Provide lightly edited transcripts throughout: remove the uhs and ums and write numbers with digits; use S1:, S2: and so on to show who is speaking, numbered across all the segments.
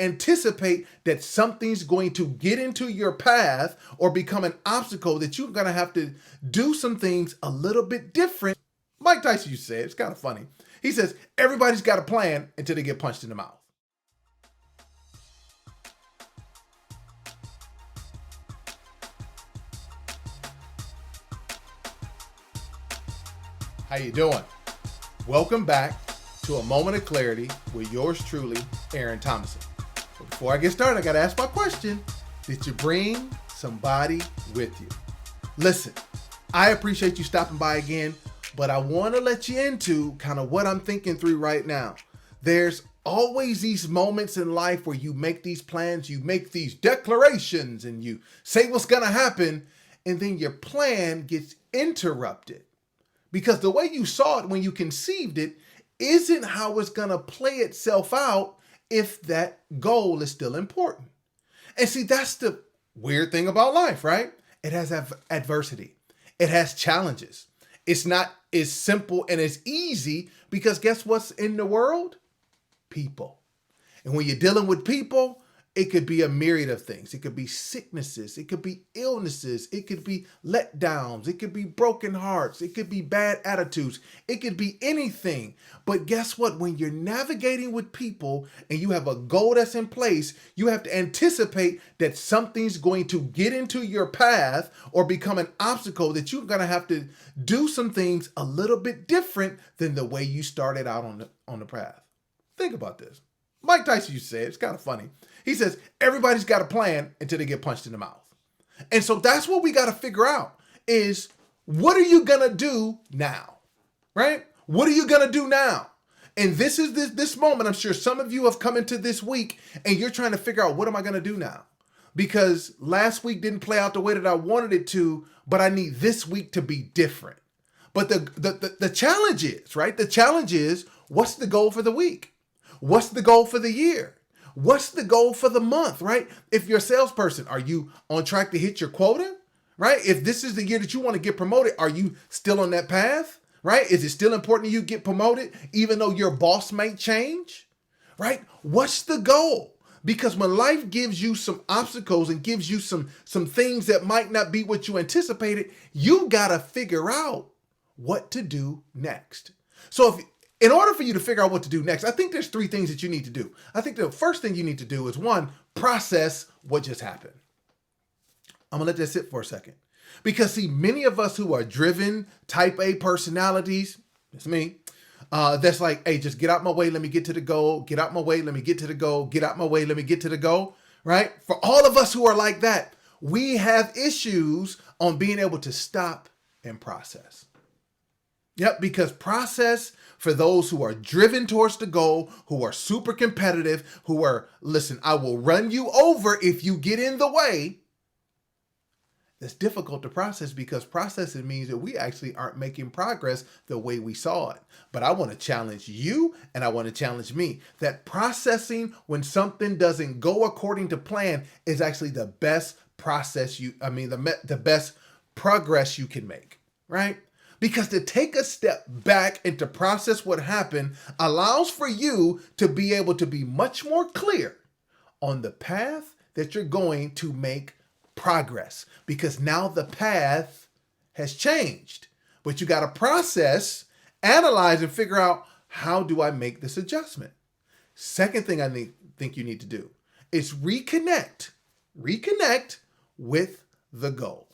S1: anticipate that something's going to get into your path or become an obstacle that you're going to have to do some things a little bit different. Mike Tyson used to say, it's kind of funny. He says, everybody's got a plan until they get punched in the mouth. How you doing? Welcome back to A Moment of Clarity with yours truly, Aaron Thomason. But before I get started, I got to ask my question. Did you bring somebody with you? Listen, I appreciate you stopping by again, but I want to let you into kind of what I'm thinking through right now. There's always these moments in life where you make these plans, you make these declarations, and you say what's going to happen, and then your plan gets interrupted. Because the way you saw it when you conceived it isn't how it's going to play itself out if that goal is still important. And see, that's the weird thing about life, right? It has adversity. It has challenges. It's not as simple and as easy because guess what's in the world? People. And when you're dealing with people, it could be a myriad of things. It could be sicknesses. It could be illnesses. It could be letdowns. It could be broken hearts. It could be bad attitudes. It could be anything. But guess what? When you're navigating with people and you have a goal that's in place, you have to anticipate that something's going to get into your path or become an obstacle that you're going to have to do some things a little bit different than the way you started out on the path. Think about this. Mike Tyson used to say, it's kind of funny. He says, everybody's got a plan until they get punched in the mouth. And so that's what we got to figure out is what are you going to do now? Right? What are you going to do now? And this is this moment. I'm sure some of you have come into this week and you're trying to figure out what am I going to do now? Because last week didn't play out the way that I wanted it to, but I need this week to be different. But the challenge is, right? The challenge is, what's the goal for the week? What's the goal for the year? What's the goal for the month, right? If you're a salesperson, are you on track to hit your quota, right? If this is the year that you want to get promoted, are you still on that path, right? Is it still important you get promoted even though your boss may change, right? What's the goal? Because when life gives you some obstacles and gives you some things that might not be what you anticipated, you got to figure out what to do next. So in order for you to figure out what to do next, I think there's three things that you need to do. I think the first thing you need to do is one, process what just happened. I'm gonna let that sit for a second. Because see, many of us who are driven, type A personalities, that's me, that's like, hey, just get out my way, let me get to the goal, get out my way, let me get to the goal, get out my way, let me get to the goal, right? For all of us who are like that, we have issues on being able to stop and process. Yep, because process for those who are driven towards the goal, who are super competitive, who are, listen, I will run you over if you get in the way. It's difficult to process because processing means that we actually aren't making progress the way we saw it. But I want to challenge you and I want to challenge me that processing when something doesn't go according to plan is actually the best the best progress you can make, right? Because to take a step back and to process what happened allows for you to be able to be much more clear on the path that you're going to make progress. Because now the path has changed. But you got to process, analyze, and figure out how do I make this adjustment. Second thing I think you need to do is reconnect. Reconnect with the goal.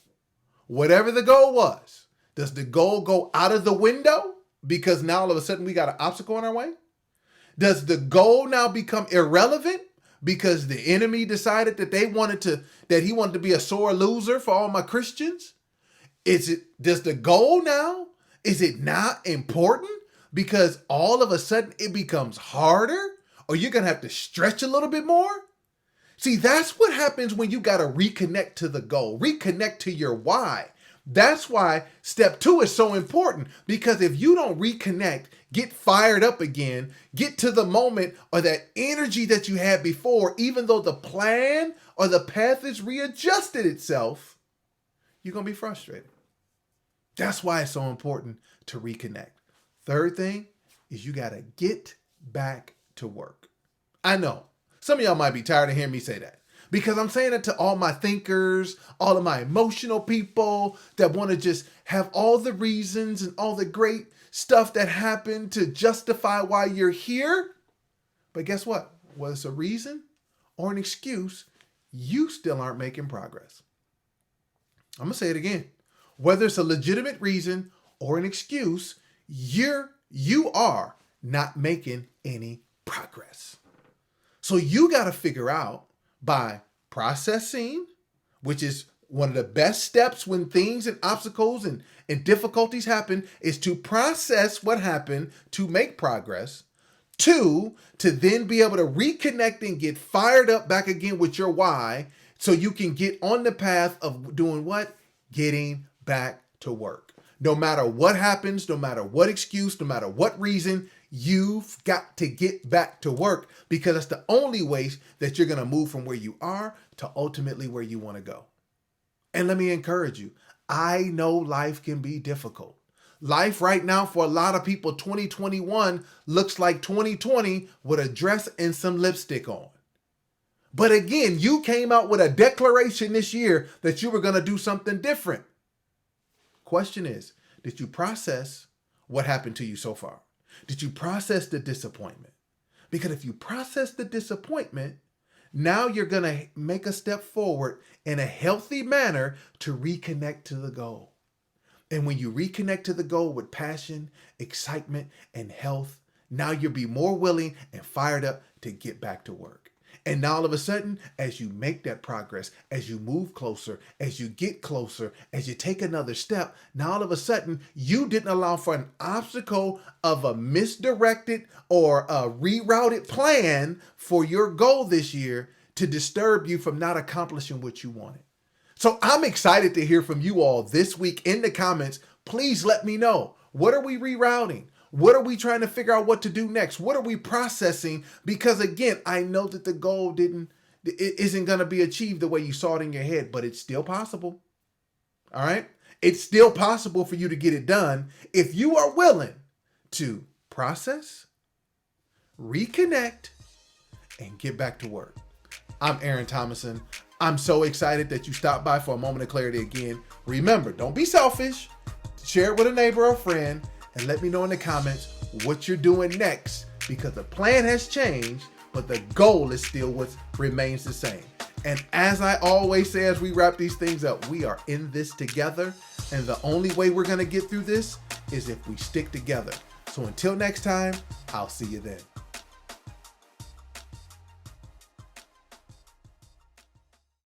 S1: Whatever the goal was. Does the goal go out of the window because now all of a sudden we got an obstacle in our way? Does the goal now become irrelevant because the enemy decided that he wanted to be a sore loser for all my Christians? Does the goal now, is it not important because all of a sudden it becomes harder or you're going to have to stretch a little bit more? See, that's what happens when you got to reconnect to the goal, reconnect to your why. That's why step 2 is so important, because if you don't reconnect, get fired up again, get to the moment or that energy that you had before, even though the plan or the path is readjusted itself, you're going to be frustrated. That's why it's so important to reconnect. Third thing is you got to get back to work. I know Some of y'all might be tired of hearing me say that because I'm saying it to all my thinkers, all of my emotional people that want to just have all the reasons and all the great stuff that happened to justify why you're here. But guess what? Whether it's a reason or an excuse, you still aren't making progress. I'm going to say it again. Whether it's a legitimate reason or an excuse, you are not making any progress. So you got to figure out by processing, which is one of the best steps when things and obstacles and difficulties happen, is to process what happened to make progress. 2, to then be able to reconnect and get fired up back again with your why so you can get on the path of doing what? Getting back to work. No matter what happens, no matter what excuse, no matter what reason, you've got to get back to work because that's the only way that you're going to move from where you are to ultimately where you want to go. And let me encourage you. I know life can be difficult. Life right now for a lot of people, 2021 looks like 2020 with a dress and some lipstick on. But again, you came out with a declaration this year that you were going to do something different. Question is, did you process what happened to you so far? Did you process the disappointment? Because if you process the disappointment, now you're going to make a step forward in a healthy manner to reconnect to the goal. And when you reconnect to the goal with passion, excitement, and health, now you'll be more willing and fired up to get back to work. And now all of a sudden, as you make that progress, as you move closer, as you get closer, as you take another step, now all of a sudden, you didn't allow for an obstacle of a misdirected or a rerouted plan for your goal this year to disturb you from not accomplishing what you wanted. So I'm excited to hear from you all this week in the comments. Please let me know. What are we rerouting? What are we trying to figure out what to do next? What are we processing? Because again, I know that the goal isn't going to be achieved the way you saw it in your head, but it's still possible. All right? It's still possible for you to get it done if you are willing to process, reconnect, and get back to work. I'm Aaron Thomason. I'm so excited that you stopped by for a moment of clarity again. Remember, don't be selfish. Share it with a neighbor or friend and let me know in the comments what you're doing next because the plan has changed, but the goal is still what remains the same. And as I always say, as we wrap these things up, we are in this together. And the only way we're going to get through this is if we stick together. So until next time, I'll see you then.